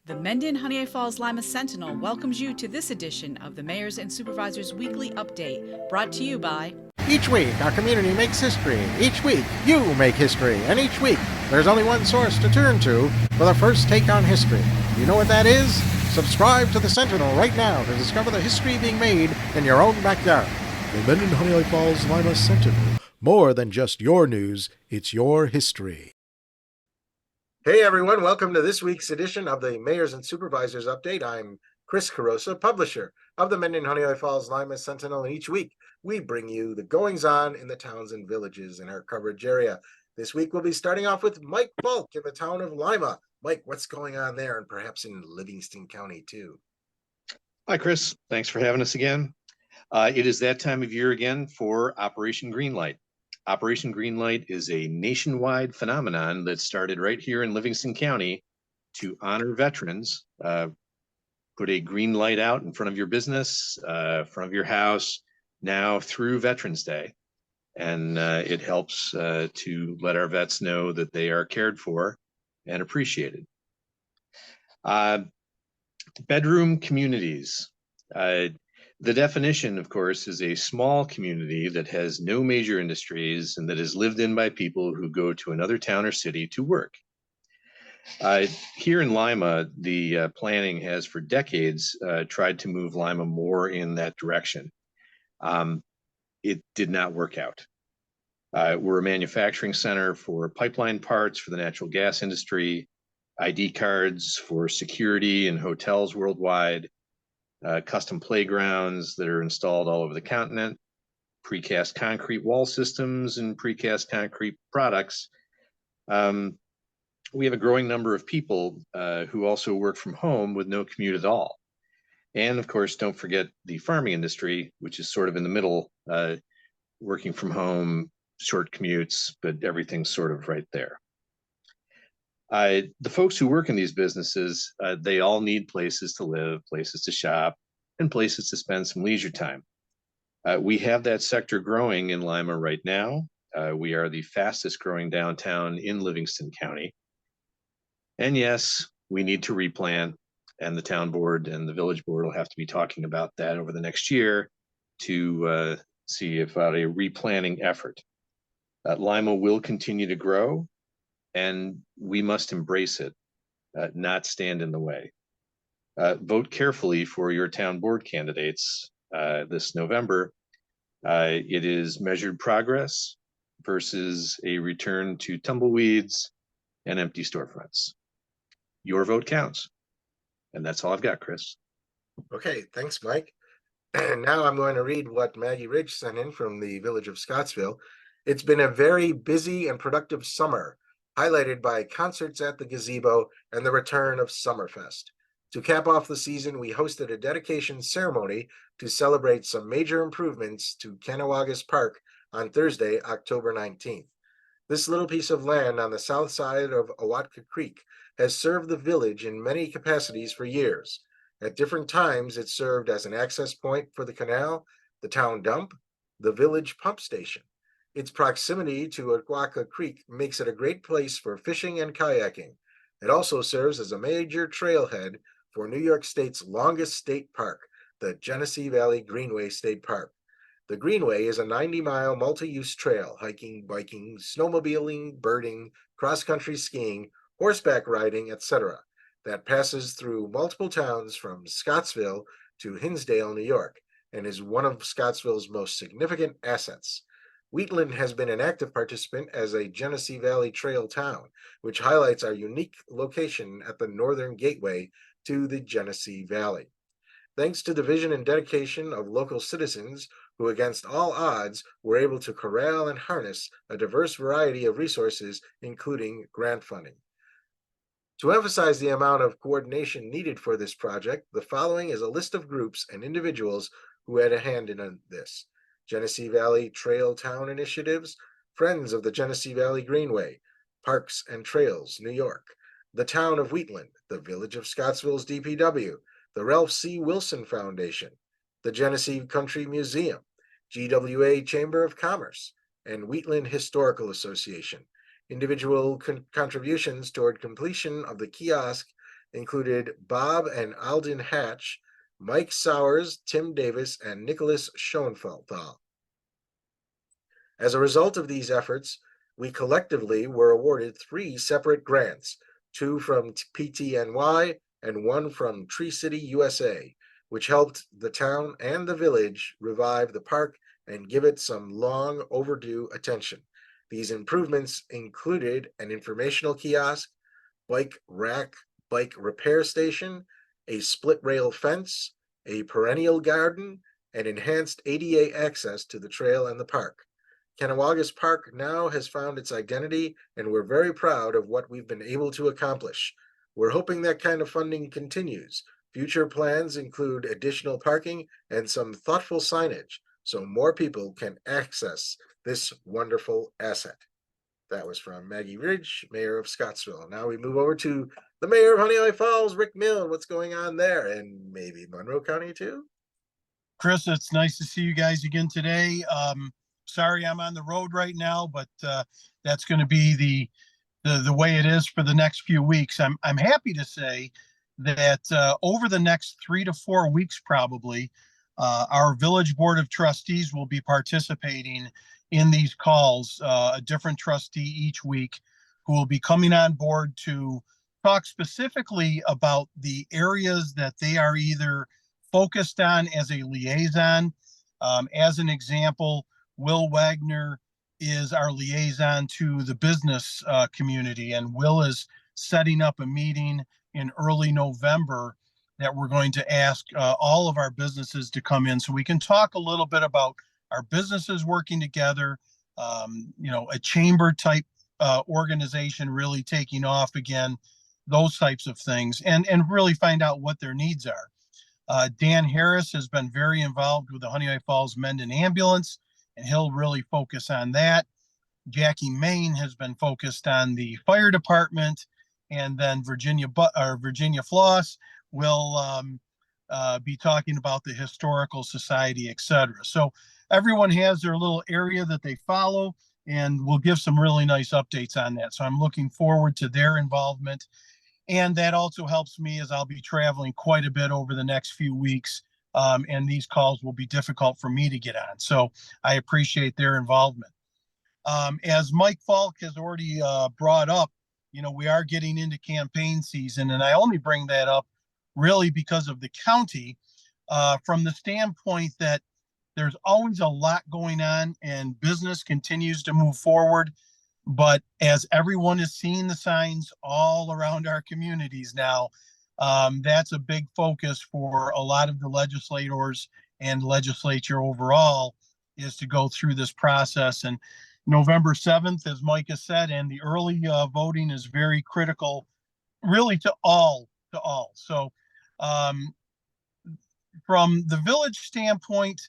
The Mendon-Honeoye Falls-Lima Sentinel welcomes you to this edition of the Mayors and Supervisors Weekly Update, brought to you by... Each week, our community makes history. Each week, you make history. And each week, there's only one source to turn to for the first take on history. You know what that is? Subscribe to the Sentinel right now to discover the history being made in your own backyard. The Mendon-Honeoye Falls-Lima Sentinel. More than just your news, it's your history. Hey everyone, welcome to this week's edition of the Mayors and Supervisors Update. I'm Chris Carosa, publisher of the Mendon-Honeoye Falls-Lima Sentinel, and each week we bring you the goings-on in the towns and villages in our coverage area. This week we'll be starting off with Mike Bulk in the town of Lima. Mike, what's going on there, and perhaps in Livingston County too? Hi, Chris. Thanks for having us again. It is that time of year again for Operation Greenlight. Operation Greenlight is a nationwide phenomenon that started right here in Livingston County to honor veterans. Put a green light out in front of your business, front of your house, now through Veterans Day. And it helps to let our vets know that they are cared for and appreciated. Bedroom communities. The definition, of course, is a small community that has no major industries and that is lived in by people who go to another town or city to work. Here in Lima, the planning has for decades tried to move Lima more in that direction. It did not work out. We're a manufacturing center for pipeline parts for the natural gas industry, ID cards for security in hotels worldwide, custom playgrounds that are installed all over the continent, precast concrete wall systems and precast concrete products. We have a growing number of people who also work from home with no commute at all. And of course, don't forget the farming industry, which is sort of in the middle, working from home, short commutes, but everything's sort of right there. The folks who work in these businesses, they all need places to live, places to shop, and places to spend some leisure time. We have that sector growing in Lima right now. We are the fastest growing downtown in Livingston County. And yes, we need to replan, and the town board and the village board will have to be talking about that over the next year to see about a replanning effort. Lima will continue to grow, and we must embrace it, not stand in the way. Vote carefully for your town board candidates this November. It is measured progress versus a return to tumbleweeds and empty storefronts. Your vote counts. And that's all I've got, Chris. Okay, thanks, Mike. And now I'm going to read what Maggie Ridge sent in from the village of Scottsville. It's been a very busy and productive summer, highlighted by concerts at the gazebo and the return of Summerfest. To cap off the season, we hosted a dedication ceremony to celebrate some major improvements to Canawagas Park on Thursday, October 19th. This little piece of land on the south side of Awatka Creek has served the village in many capacities for years. At different times, it served as an access point for the canal, the town dump, the village pump station. Its proximity to Awatka Creek makes it a great place for fishing and kayaking. It also serves as a major trailhead for New York State's longest state park, the Genesee Valley Greenway State Park. The Greenway is a 90-mile multi-use trail, hiking, biking, snowmobiling, birding, cross-country skiing, horseback riding, etc., that passes through multiple towns from Scottsville to Hinsdale, New York, and is one of Scottsville's most significant assets. Wheatland has been an active participant as a Genesee Valley Trail town, which highlights our unique location at the northern gateway to the Genesee Valley. Thanks to the vision and dedication of local citizens who, against all odds, were able to corral and harness a diverse variety of resources, including grant funding. To emphasize the amount of coordination needed for this project, the following is a list of groups and individuals who had a hand in this: Genesee Valley Trail Town Initiatives, Friends of the Genesee Valley Greenway, Parks and Trails, New York, the Town of Wheatland, the Village of Scottsville's DPW, the Ralph C. Wilson Foundation, the Genesee Country Museum, GWA Chamber of Commerce, and Wheatland Historical Association. Individual contributions toward completion of the kiosk included Bob and Alden Hatch, Mike Sowers, Tim Davis, and Nicholas Schoenfeldahl. As a result of these efforts, we collectively were awarded 3 separate grants, 2 from PTNY and 1 from Tree City, USA, which helped the town and the village revive the park and give it some long overdue attention. These improvements included an informational kiosk, bike rack, bike repair station, a split rail fence, a perennial garden, and enhanced ADA access to the trail and the park. Caughnawagas Park now has found its identity, and we're very proud of what we've been able to accomplish. We're hoping that kind of funding continues. Future plans include additional parking and some thoughtful signage so more people can access this wonderful asset. That was from Maggie Ridge, Mayor of Scottsville. Now we move over to the Mayor of Honeoye Falls, Rick Milne. What's going on there? And maybe Monroe County too? Chris, it's nice to see you guys again today. Sorry I'm on the road right now, but that's going to be the way it is for the next few weeks. I'm happy to say that over the next 3 to 4 weeks, probably, our village board of trustees will be participating in these calls, a different trustee each week who will be coming on board to talk specifically about the areas that they are either focused on as a liaison. As an example, Will Wagner is our liaison to the business community, and Will is setting up a meeting in early November that we're going to ask all of our businesses to come in so we can talk a little bit about our businesses working together, a chamber type organization really taking off again, those types of things, and really find out what their needs are. Dan Harris has been very involved with the Honeoye Falls Mendon ambulance, and he'll really focus on that. Jackie Main has been focused on the fire department, and then Virginia Floss will be talking about the historical society, etc. So everyone has their little area that they follow, and we'll give some really nice updates on that. So I'm looking forward to their involvement. And that also helps me as I'll be traveling quite a bit over the next few weeks. And these calls will be difficult for me to get on. So I appreciate their involvement. As Mike Falk has already brought up, we are getting into campaign season. And I only bring that up really because of the county, from the standpoint that there's always a lot going on and business continues to move forward. But as everyone is seeing the signs all around our communities now, that's a big focus for a lot of the legislators and legislature overall, is to go through this process. And November 7th, as Mike has said, and the early voting is very critical, really to all. So from the village standpoint,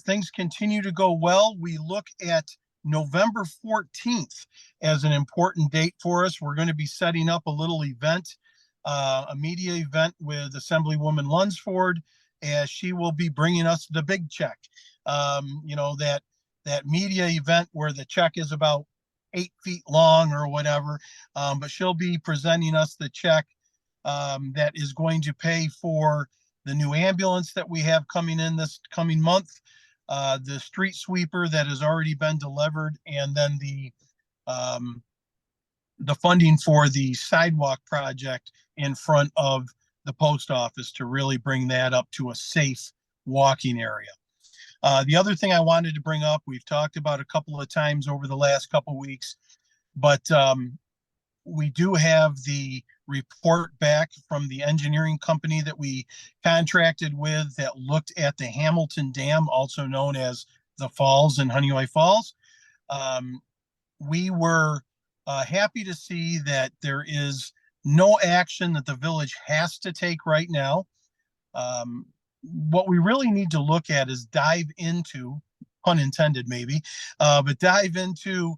things continue to go well. We look at November 14th as an important date for us. We're going to be setting up a little event, a media event with Assemblywoman Lunsford, as she will be bringing us the big check. That media event where the check is about 8 feet long or whatever, but she'll be presenting us the check that is going to pay for the new ambulance that we have coming in this coming month, the street sweeper that has already been delivered, and then the funding for the sidewalk project in front of the post office to really bring that up to a safe walking area. The other thing I wanted to bring up, we've talked about a couple of times over the last couple of weeks, but we do have the report back from the engineering company that we contracted with that looked at the Hamilton Dam, also known as the Falls in Honeoye Falls. We were happy to see that there is no action that the village has to take right now. What we really need to look at is dive into, pun intended maybe, but dive into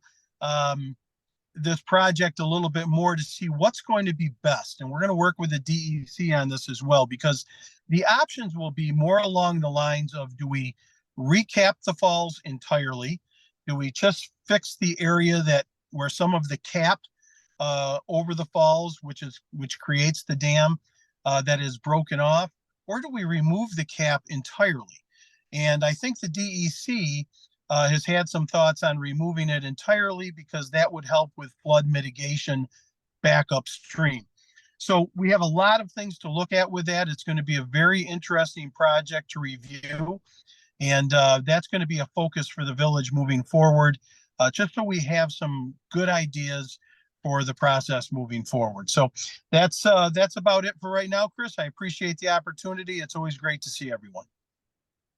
this project a little bit more to see what's going to be best. And we're going to work with the DEC on this as well, because the options will be more along the lines of, do we recap the falls entirely? Do we just fix the area where some of the cap over the falls, which creates the dam that is broken off, or do we remove the cap entirely? And I think the DEC has had some thoughts on removing it entirely because that would help with flood mitigation back upstream. So we have a lot of things to look at with that. It's going to be a very interesting project to review. And that's going to be a focus for the village moving forward, just so we have some good ideas for the process moving forward. So that's about it for right now, Chris. I appreciate the opportunity. It's always great to see everyone.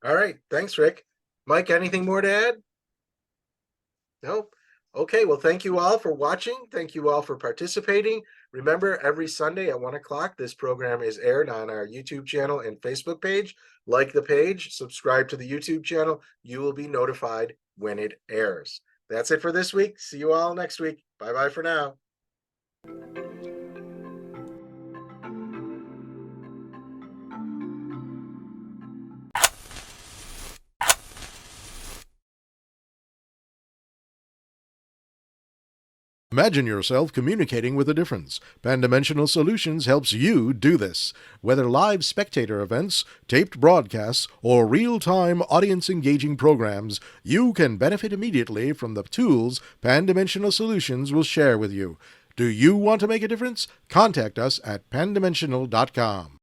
All right. Thanks, Rick. Mike, anything more to add? Nope. Okay. Well, thank you all for watching. Thank you all for participating. Remember, every Sunday at 1 o'clock, this program is aired on our YouTube channel and Facebook page. Like the page, subscribe to the YouTube channel. You will be notified when it airs. That's it for this week. See you all next week. Bye-bye for now. Imagine yourself communicating with a difference. Pan-Dimensional Solutions helps you do this. Whether live spectator events, taped broadcasts, or real-time audience-engaging programs, you can benefit immediately from the tools Pan-Dimensional Solutions will share with you. Do you want to make a difference? Contact us at pandimensional.com.